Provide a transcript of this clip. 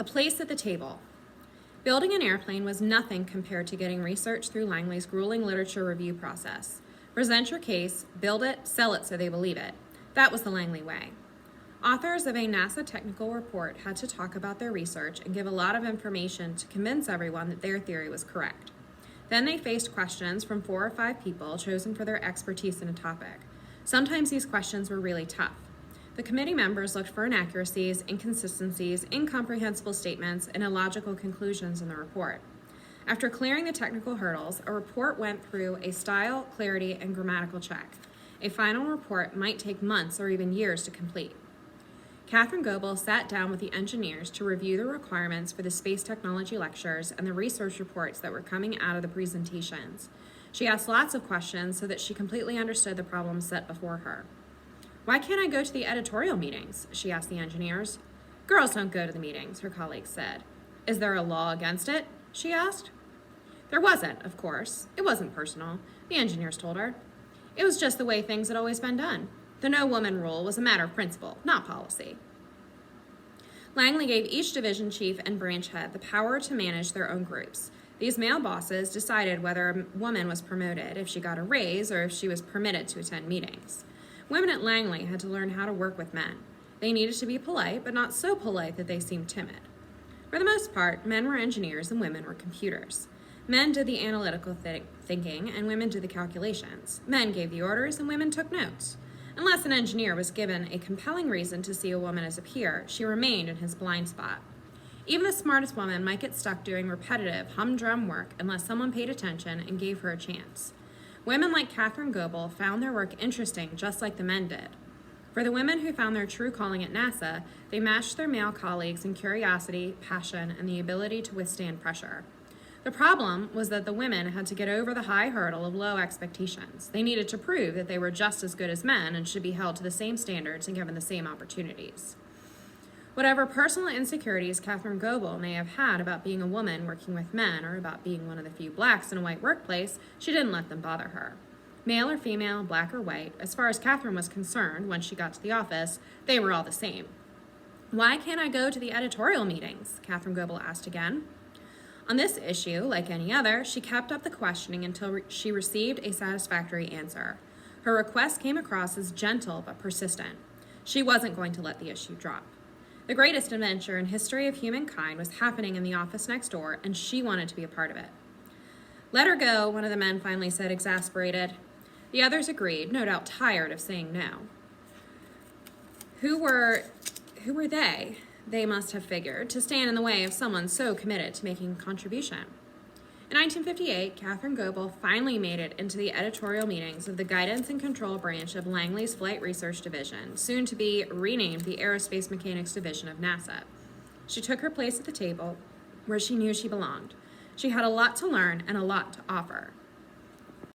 A place at the table. Building an airplane was nothing compared to getting research through Langley's grueling literature review process. Present your case, build it, sell it so they believe it. That was the Langley way. Authors of a NASA technical report had to talk about their research and give a lot of information to convince everyone that their theory was correct. Then they faced questions from 4 or 5 people chosen for their expertise in a topic. Sometimes these questions were really tough. The committee members looked for inaccuracies, inconsistencies, incomprehensible statements, and illogical conclusions in the report. After clearing the technical hurdles, a report went through a style, clarity, and grammatical check. A final report might take months or even years to complete. Katherine Goebel sat down with the engineers to review the requirements for the space technology lectures and the research reports that were coming out of the presentations. She asked lots of questions so that she completely understood the problems set before her. "Why can't I go to the editorial meetings?" she asked the engineers. "Girls don't go to the meetings," her colleagues said. "Is there a law against it?" she asked. There wasn't, of course. It wasn't personal, the engineers told her. It was just the way things had always been done. The no woman rule was a matter of principle, not policy. Langley gave each division chief and branch head the power to manage their own groups. These male bosses decided whether a woman was promoted, if she got a raise, or if she was permitted to attend meetings. Women at Langley had to learn how to work with men. They needed to be polite, but not so polite that they seemed timid. For the most part, men were engineers and women were computers. Men did the analytical thinking and women did the calculations. Men gave the orders and women took notes. Unless an engineer was given a compelling reason to see a woman as a peer, she remained in his blind spot. Even the smartest woman might get stuck doing repetitive, humdrum work unless someone paid attention and gave her a chance. Women like Katherine Goebel found their work interesting just like the men did. For the women who found their true calling at NASA, they matched their male colleagues in curiosity, passion, and the ability to withstand pressure. The problem was that the women had to get over the high hurdle of low expectations. They needed to prove that they were just as good as men and should be held to the same standards and given the same opportunities. Whatever personal insecurities Katherine Goebel may have had about being a woman working with men or about being one of the few blacks in a white workplace, she didn't let them bother her. Male or female, black or white, as far as Katherine was concerned when she got to the office, they were all the same. "Why can't I go to the editorial meetings?" Katherine Goebel asked again. On this issue, like any other, she kept up the questioning until she received a satisfactory answer. Her request came across as gentle but persistent. She wasn't going to let the issue drop. The greatest adventure in history of humankind was happening in the office next door, and she wanted to be a part of it. "Let her go," one of the men finally said, exasperated. The others agreed, no doubt tired of saying no. Who were they? They must have figured, to stand in the way of someone so committed to making a contribution. In 1958, Katherine Goebel finally made it into the editorial meetings of the Guidance and Control Branch of Langley's Flight Research Division, soon to be renamed the Aerospace Mechanics Division of NASA. She took her place at the table where she knew she belonged. She had a lot to learn and a lot to offer.